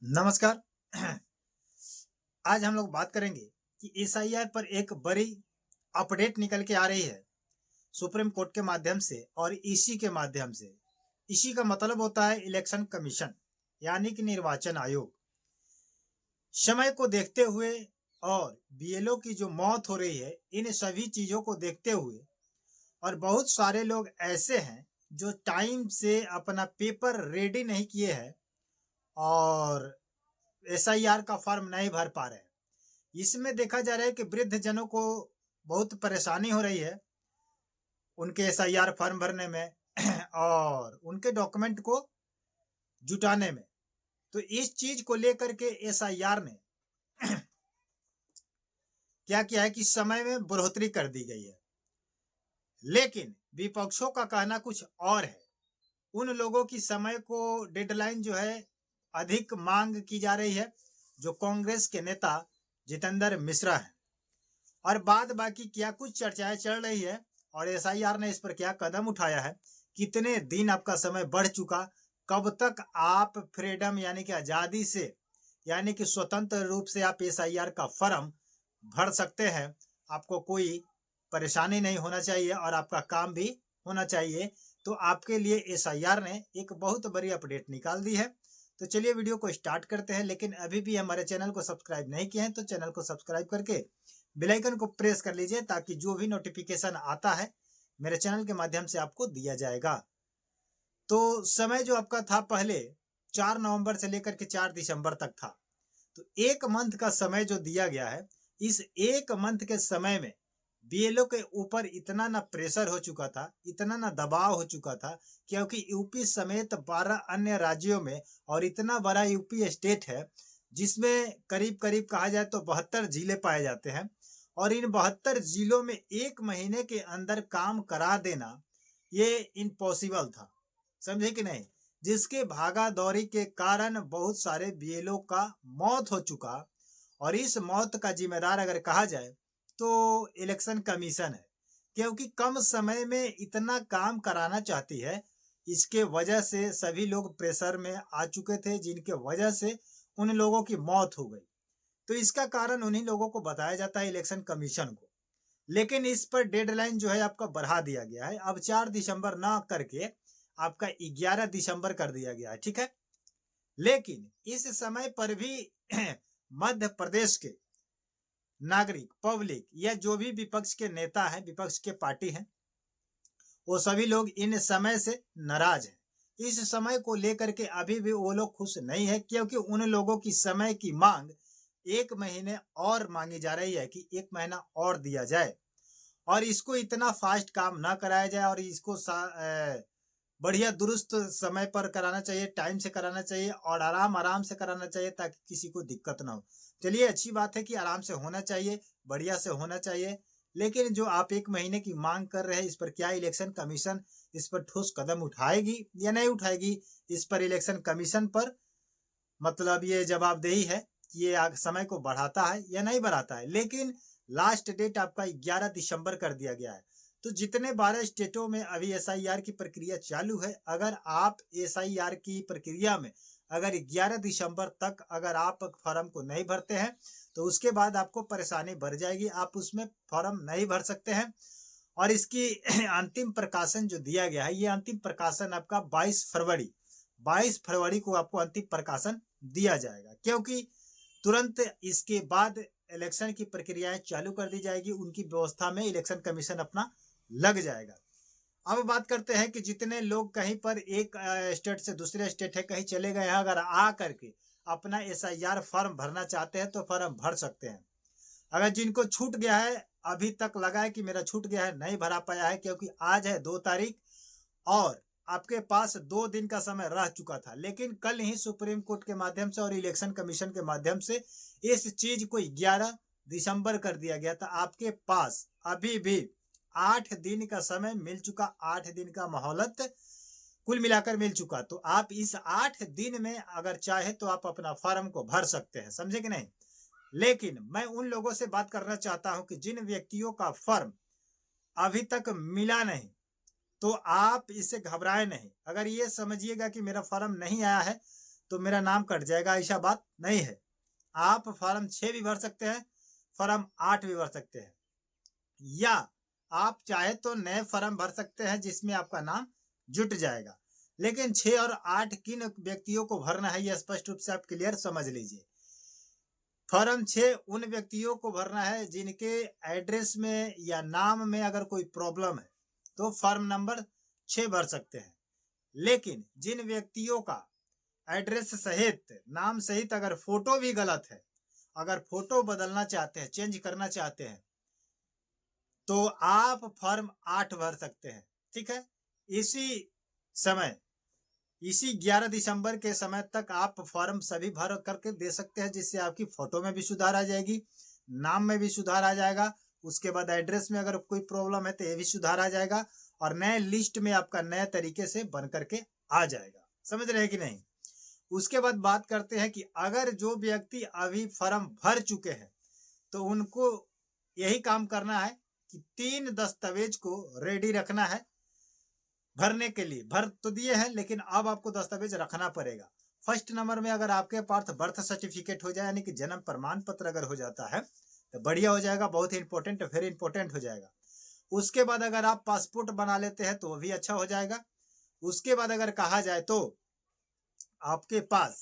नमस्कार। आज हम लोग बात करेंगे कि एसआईआर पर एक बड़ी अपडेट निकल के आ रही है सुप्रीम कोर्ट के माध्यम से और ईसी के माध्यम से। ईसी का मतलब होता है इलेक्शन कमीशन यानी कि निर्वाचन आयोग। समय को देखते हुए और बीएलओ की जो मौत हो रही है, इन सभी चीजों को देखते हुए और बहुत सारे लोग ऐसे हैं जो टाइम से अपना पेपर रेडी नहीं किए हैं और एसआईआर का फॉर्म नहीं भर पा रहे हैं। इसमें देखा जा रहा है कि वृद्ध जनों को बहुत परेशानी हो रही है उनके एसआईआर फॉर्म भरने में और उनके डॉक्यूमेंट को जुटाने में। तो इस चीज को लेकर के एसआईआर ने क्या किया है कि समय में बढ़ोतरी कर दी गई है, लेकिन विपक्षों का कहना कुछ और है। उन लोगों की समय को डेडलाइन जो है अधिक मांग की जा रही है, जो कांग्रेस के नेता जितेंद्र मिश्रा है। और बाद बाकी क्या कुछ चर्चाएं चल रही है और एसआईआर ने इस पर क्या कदम उठाया है, कितने दिन आपका समय बढ़ चुका, कब तक आप फ्रीडम यानी कि आजादी से यानी कि स्वतंत्र रूप से आप एसआईआर का फॉर्म भर सकते हैं। आपको कोई परेशानी नहीं होना चाहिए और आपका काम भी होना चाहिए। तो आपके लिए एसआईआर ने एक बहुत बड़ी अपडेट निकाल दी है। तो चलिए वीडियो को स्टार्ट करते हैं, लेकिन अभी भी हमारे चैनल को सब्सक्राइब नहीं किए हैं तो चैनल को सब्सक्राइब करके बेल आइकन को प्रेस कर लीजिए ताकि जो भी नोटिफिकेशन आता है मेरे चैनल के माध्यम से आपको दिया जाएगा। तो समय जो आपका था पहले 4 नवंबर से लेकर के 4 दिसंबर तक था। तो एक मंथ का समय जो दिया गया है, इस एक मंथ के समय में बीएलओ के ऊपर इतना ना प्रेशर हो चुका था, इतना ना दबाव हो चुका था, क्योंकि यूपी समेत 12 अन्य राज्यों में और इतना बड़ा यूपी स्टेट है जिसमें करीब करीब कहा जाए तो 72 जिले पाए जाते हैं और इन 72 जिलों में एक महीने के अंदर काम करा देना ये इम्पॉसिबल था। समझे कि नहीं? जिसके भागा दौड़ी के कारण बहुत सारे बीएलओ का मौत हो चुका और इस मौत का जिम्मेदार अगर कहा जाए तो इलेक्शन कमीशन है, क्योंकि कम समय में इतना काम कराना चाहती है। इसके वजह से सभी लोग प्रेशर में आ चुके थे, जिनके वजह से उन लोगों की मौत हो गई। तो इसका कारण उन्हीं लोगों को बताया जाता है, इलेक्शन कमीशन को। लेकिन इस पर डेडलाइन जो है आपका बढ़ा दिया गया है। अब 4 दिसंबर ना करके आपका 11 दिसंबर कर दिया गया है, ठीक है। लेकिन इस समय पर भी मध्य प्रदेश के नागरिक, पब्लिक या जो भी विपक्ष के नेता हैं, विपक्ष के पार्टी हैं, वो सभी लोग इन समय से नाराज हैं। इस समय को लेकर के अभी भी वो लोग खुश नहीं है, क्योंकि उन लोगों की समय की मांग 1 महीने और मांगी जा रही है कि 1 महीना और दिया जाए और इसको इतना फास्ट काम ना कराया जाए और इसको बढ़िया दुरुस्त समय पर कराना चाहिए, टाइम से कराना चाहिए और आराम से कराना चाहिए ताकि किसी को दिक्कत ना हो। चलिए, अच्छी बात है कि आराम से होना चाहिए, बढ़िया से होना चाहिए। लेकिन जो आप 1 महीने की मांग कर रहे हैं, इस पर क्या इलेक्शन कमीशन इस पर ठोस कदम उठाएगी या नहीं उठाएगी? इस पर इलेक्शन कमीशन पर मतलब ये जवाबदेही है कि ये समय को बढ़ाता है या नहीं बढ़ाता है। लेकिन लास्ट डेट आपका 11 दिसंबर कर दिया गया है। तो जितने 12 स्टेटों में अभी एसआईआर की प्रक्रिया चालू है, अगर आप एसआईआर की प्रक्रिया में अगर 11 दिसंबर तक अगर आप फॉर्म को नहीं भरते हैं तो उसके बाद आपको परेशानी बढ़ जाएगी, आप उसमें फॉर्म नहीं भर सकते हैं। और इसकी अंतिम प्रकाशन जो दिया गया है, ये अंतिम प्रकाशन आपका 22 फरवरी को आपको अंतिम प्रकाशन दिया जाएगा, क्योंकि तुरंत इसके बाद इलेक्शन की प्रक्रियाएं चालू कर दी जाएगी, उनकी व्यवस्था में इलेक्शन कमीशन अपना लग जाएगा। अब बात करते हैं कि जितने लोग कहीं पर एक स्टेट से दूसरे स्टेट है कहीं चले गए हैं, अगर आ करके अपना एसआईआर फॉर्म भरना चाहते हैं तो फॉर्म भर सकते हैं। अगर जिनको छूट गया है, अभी तक लगा है कि मेरा छूट गया है, नहीं भरा पाया है, क्योंकि आज है 2 तारीख और आपके पास 2 दिन का समय रह चुका था, लेकिन कल ही सुप्रीम कोर्ट के माध्यम से और इलेक्शन कमीशन के माध्यम से इस चीज को 11 दिसंबर कर दिया गया था। आपके पास अभी भी 8 दिन का समय मिल चुका, 8 दिन का मोहलत कुल मिलाकर मिल चुका। तो आप इस 8 दिन में अगर चाहे तो आप अपना फॉर्म को भर सकते हैं, समझे कि नहीं? लेकिन मैं उन लोगों से बात करना चाहता हूं कि जिन व्यक्तियों का फॉर्म अभी तक मिला नहीं, तो आप इससे घबराए नहीं। अगर ये समझिएगा कि मेरा फॉर्म नहीं आया है तो मेरा नाम कट जाएगा, ऐसा बात नहीं है। आप फॉर्म 6 भी भर सकते हैं, फॉर्म 8 भी भर सकते हैं, या आप चाहे तो नए फॉर्म भर सकते हैं जिसमें आपका नाम जुट जाएगा। लेकिन 6 और 8 किन व्यक्तियों को भरना है, यह स्पष्ट रूप से आप क्लियर समझ लीजिए। फॉर्म 6 उन व्यक्तियों को भरना है जिनके एड्रेस में या नाम में अगर कोई प्रॉब्लम है तो फॉर्म नंबर 6 भर सकते हैं। लेकिन जिन व्यक्तियों का एड्रेस सहित नाम सहित अगर फोटो भी गलत है, अगर फोटो बदलना चाहते हैं, चेंज करना चाहते हैं, तो आप फॉर्म 8 भर सकते हैं। ठीक है, इसी समय, इसी 11 दिसंबर के समय तक आप फॉर्म सभी भर करके दे सकते हैं, जिससे आपकी फोटो में भी सुधार आ जाएगी, नाम में भी सुधार आ जाएगा। उसके बाद एड्रेस में अगर कोई प्रॉब्लम है तो ये भी सुधार आ जाएगा, और नए लिस्ट में आपका नए तरीके से बन करके आ जाएगा। समझ रहे हैं कि नहीं? उसके बाद बात करते हैं कि अगर जो व्यक्ति अभी फॉर्म भर चुके हैं तो उनको यही काम करना है कि 3 दस्तावेज को रेडी रखना है भरने के लिए। भर तो दिए हैं, लेकिन अब आपको दस्तावेज रखना पड़ेगा। फर्स्ट नंबर में अगर आपके पास बर्थ सर्टिफिकेट हो जाए, यानी कि जन्म प्रमाण पत्र अगर हो जाता है तो बढ़िया हो जाएगा, बहुत ही इंपॉर्टेंट, वेरी इंपॉर्टेंट हो जाएगा। उसके बाद अगर आप पासपोर्ट बना लेते हैं तो भी अच्छा हो जाएगा। उसके बाद अगर कहा जाए तो आपके पास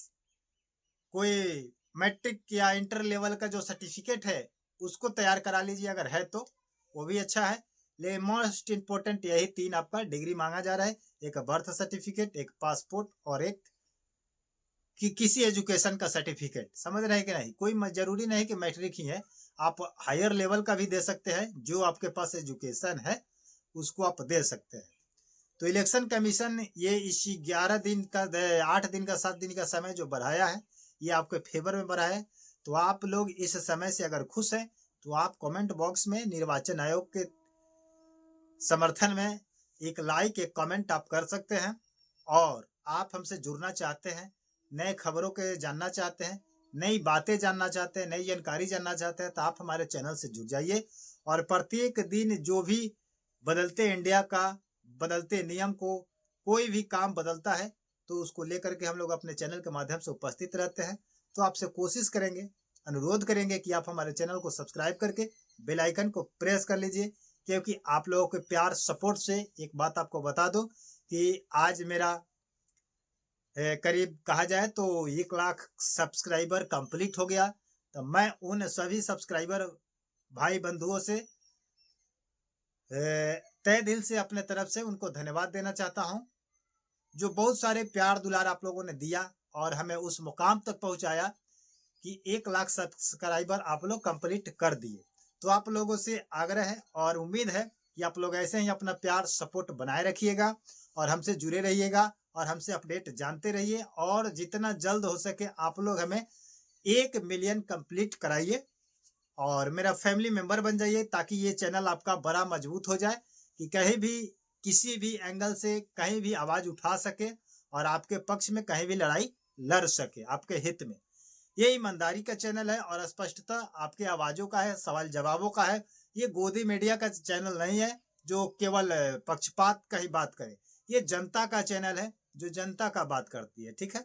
कोई मैट्रिक या इंटर लेवल का जो सर्टिफिकेट है उसको तैयार करा लीजिए, अगर है तो वो भी अच्छा है। लेकिन मोस्ट इंपोर्टेंट यही 3 आपका डिग्री मांगा जा रहा है, एक बर्थ सर्टिफिकेट, एक पासपोर्ट, और एक किसी एजुकेशन का सर्टिफिकेट। समझ रहे हैं कि नहीं? कोई जरूरी नहीं कि मैट्रिक ही है, आप हायर लेवल का भी दे सकते हैं, जो आपके पास एजुकेशन है उसको आप दे सकते हैं। तो इलेक्शन कमीशन ये इस 11 दिन का 8 दिन का 7 दिन का समय जो बढ़ाया है, ये आपके फेवर में बढ़ाया है। तो आप लोग इस समय से अगर खुश हैं तो आप कमेंट बॉक्स में निर्वाचन आयोग के समर्थन में एक लाइक, एक कमेंट आप कर सकते हैं। और आप हमसे जुड़ना चाहते हैं, नए खबरों के जानना चाहते हैं, नई बातें जानना चाहते हैं, नई जानकारी जानना चाहते हैं, तो आप हमारे चैनल से जुड़ जाइए। और प्रत्येक दिन जो भी बदलते इंडिया का, बदलते नियम को, कोई भी काम बदलता है तो उसको लेकर के हम लोग अपने चैनल के माध्यम से उपस्थित रहते हैं। तो आपसे कोशिश करेंगे, अनुरोध करेंगे कि आप हमारे चैनल को सब्सक्राइब करके बेल आइकन को प्रेस कर लीजिए, क्योंकि आप लोगों के प्यार सपोर्ट से एक बात आपको बता दूं कि आज मेरा करीब कहा जाए तो 1 लाख सब्सक्राइबर कंप्लीट हो गया। तो मैं उन सभी सब्सक्राइबर भाई बंधुओं से तहे दिल से अपने तरफ से उनको धन्यवाद देना चाहता हूं, जो बहुत सारे प्यार दुलार आप लोगों ने दिया और हमें उस मुकाम तक पहुंचाया कि 1 लाख सब्सक्राइबर आप लोग कंप्लीट कर दिए। तो आप लोगों से आग्रह है और उम्मीद है कि आप लोग ऐसे ही अपना प्यार सपोर्ट बनाए रखिएगा और हमसे जुड़े रहिएगा और हमसे अपडेट जानते रहिए, और जितना जल्द हो सके आप लोग हमें 1 मिलियन कंप्लीट कराइए और मेरा फैमिली मेंबर बन जाइए, ताकि ये चैनल आपका बड़ा मजबूत हो जाए कि कहीं भी किसी भी एंगल से कहीं भी आवाज उठा सके और आपके पक्ष में कहीं भी लड़ाई लड़ सके आपके हित में। ये ईमानदारी का चैनल है और स्पष्टता आपके आवाजों का है, सवाल जवाबों का है। ये गोदी मीडिया का चैनल नहीं है जो केवल पक्षपात का ही बात करे। ये जनता का चैनल है जो जनता का बात करती है। ठीक है,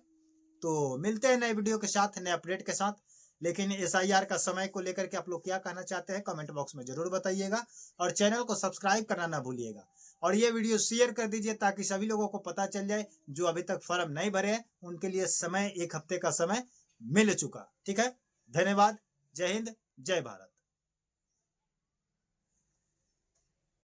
तो मिलते हैं नए वीडियो के साथ, नए अपडेट के साथ। लेकिन SIR का समय को लेकर के आप लोग क्या कहना चाहते हैं कमेंट बॉक्स में जरूर बताइएगा, और चैनल को सब्सक्राइब करना ना भूलिएगा, और ये वीडियो शेयर कर दीजिए ताकि सभी लोगों को पता चल जाए जो अभी तक फॉर्म नहीं भरे हैं उनके लिए समय 1 हफ्ते का समय मिल चुका। ठीक है, धन्यवाद। जय हिंद, जय भारत।